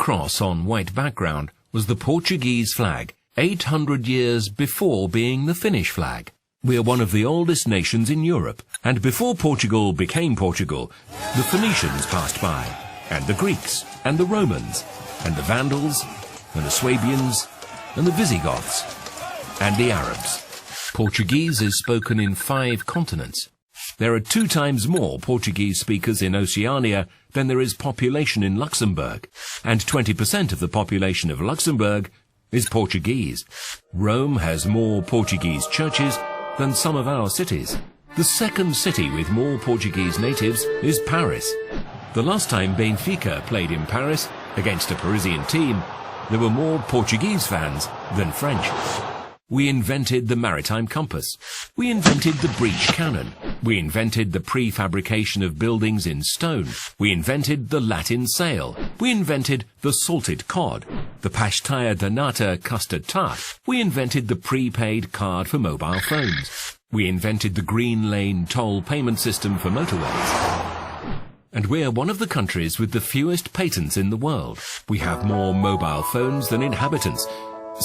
cross on white background was the Portuguese flag, 800 years before being the Finnish flag. We are one of the oldest nations in Europe, and before Portugal became Portugal, the Phoenicians passed by, and the Greeks, and the Romans, and the Vandals, and the Swabians, and the Visigoths, and the Arabs. Portuguese is spoken in 5 continents. There are 2 times more Portuguese speakers in Oceania than there is population in Luxembourg, and 20% of the population of Luxembourg is Portuguese. Rome has more Portuguese churches than some of our cities. The second city with more Portuguese natives is Paris. The last time Benfica played in Paris against a Parisian team, there were more Portuguese fans than French. We invented the maritime compass. We invented the breech cannon. We invented the prefabrication of buildings in stone. We invented the Latin sail. We invented the salted cod, the pastilla de nata custard tart. We invented the prepaid card for mobile phones. We invented the green lane toll payment system for motorways. And we're one of the countries with the fewest patents in the world. We have more mobile phones than inhabitants.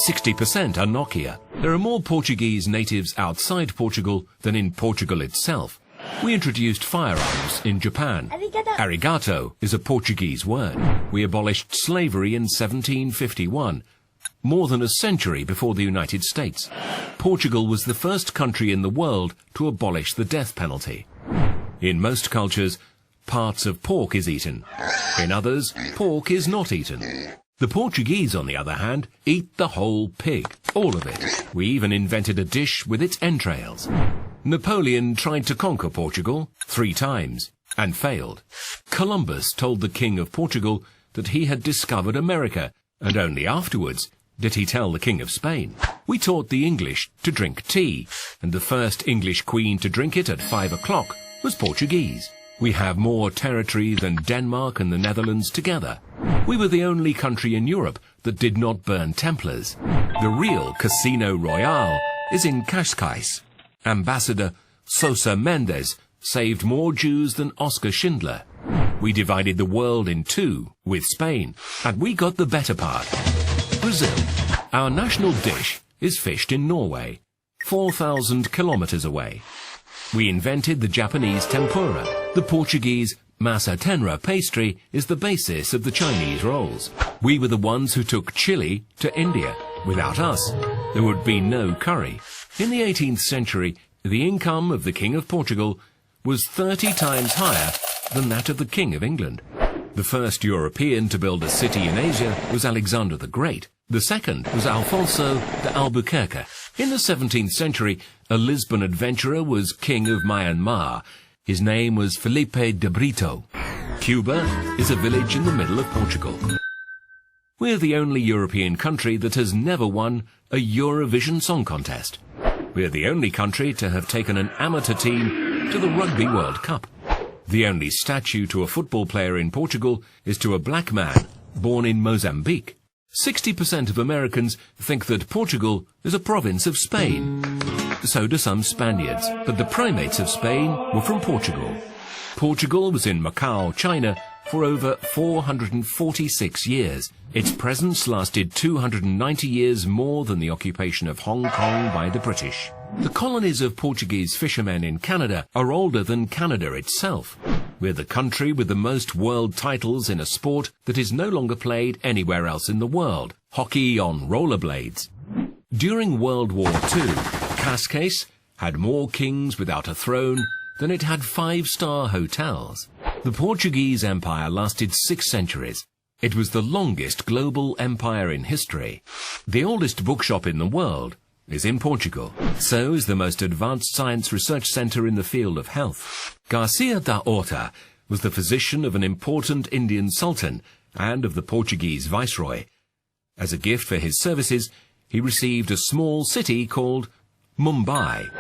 60% are Nokia. There are more Portuguese natives outside Portugal than in Portugal itself. We introduced firearms in Japan. Arigato is a Portuguese word. We abolished slavery in 1751, more than a century before the United States. Portugal was the first country in the world to abolish the death penalty. In most cultures, parts of pork is eaten. In others, pork is not eaten. The Portuguese, on the other hand, eat the whole pig, all of it. We even invented a dish with its entrails. Napoleon tried to conquer Portugal 3 times and failed. Columbus told the King of Portugal that he had discovered America, and only afterwards did he tell the King of Spain. We taught the English to drink tea, and the first English queen to drink it at 5 o'clock was Portuguese. We have more territory than Denmark and the Netherlands together. We were the only country in Europe that did not burn Templars. The real Casino Royale is in Cascais. Ambassador Sosa Mendes saved more Jews than Oskar Schindler. We divided the world in 2 with Spain, and we got the better part. Brazil. Our national dish is fished in Norway, 4,000 kilometers away. We invented the Japanese tempura. The Portuguese massa tenra pastry is the basis of the Chinese rolls. We were the ones who took chili to India. Without us, there would be no curry. In the 18th century, the income of the King of Portugal was 30 times higher than that of the King of England. The first European to build a city in Asia was Alexander the Great. The second was Alfonso de Albuquerque. In the 17th century, a Lisbon adventurer was king of Myanmar. His name was Felipe de Brito. Cuba is a village in the middle of Portugal. We're the only European country that has never won a Eurovision Song Contest. We're the only country to have taken an amateur team to the Rugby World Cup. The only statue to a football player in Portugal is to a black man born in Mozambique. 60% of Americans think that Portugal is a province of Spain. So do some Spaniards, but the primates of Spain were from Portugal. Portugal was in Macau, China, for over 446 years. Its presence lasted 290 years more than the occupation of Hong Kong by the British. The colonies of Portuguese fishermen in Canada are older than Canada itself. We're the country with the most world titles in a sport that is no longer played anywhere else in the world, hockey on rollerblades. During World War II, Cascais had more kings without a throne than it had 5-star hotels. The Portuguese Empire lasted 6 centuries. It was the longest global empire in history. The oldest bookshop in the world is in Portugal. So is the most advanced science research center in the field of health. Garcia da Horta was the physician of an important Indian sultan and of the Portuguese viceroy. As a gift for his services, he received a small city called Mumbai.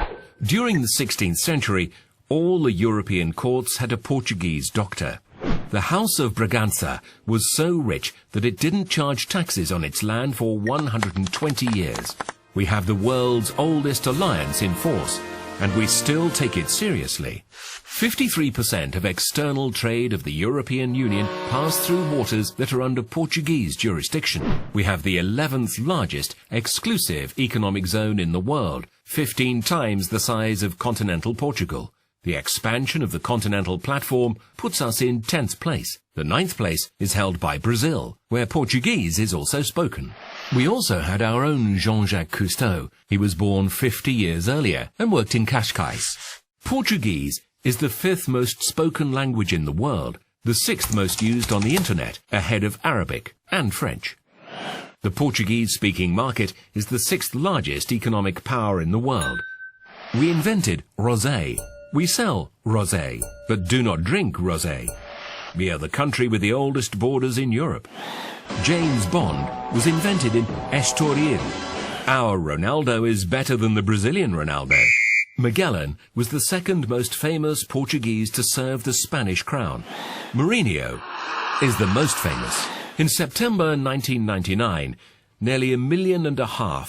During the 16th century, all the European courts had a Portuguese doctor. The House of Bragança was so rich that it didn't charge taxes on its land for 120 years. We have the world's oldest alliance in force. and we still take it seriously. 53% of external trade of the European Union pass through waters that are under Portuguese jurisdiction. We have the 11th largest exclusive economic zone in the world, 15 times the size of continental Portugal. The expansion of the continental platform puts us in 10th place. The 9th place is held by Brazil, where Portuguese is also spoken. We also had our own Jean-Jacques Cousteau. He was born 50 years earlier and worked in Cascais. Portuguese is the 5th most spoken language in the world, the 6th most used on the internet, ahead of Arabic and French. The Portuguese-speaking market is the 6th largest economic power in the world. We invented rosé. We sell rosé, but do not drink rosé. We are the country with the oldest borders in Europe. James Bond was invented in Estoril. Our Ronaldo is better than the Brazilian Ronaldo. Magellan was the 2nd most famous Portuguese to serve the Spanish crown. Mourinho is the most famous. In September 1999, nearly 1.5 million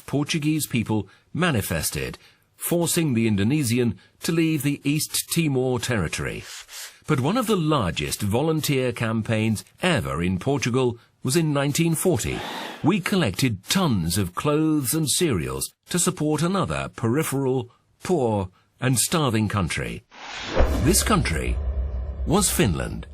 Portuguese people manifested, forcing the Indonesian to leave the East Timor territory. But one of the largest volunteer campaigns ever in Portugal was in 1940. We collected tons of clothes and cereals to support another peripheral, poor and starving country. This country was Finland.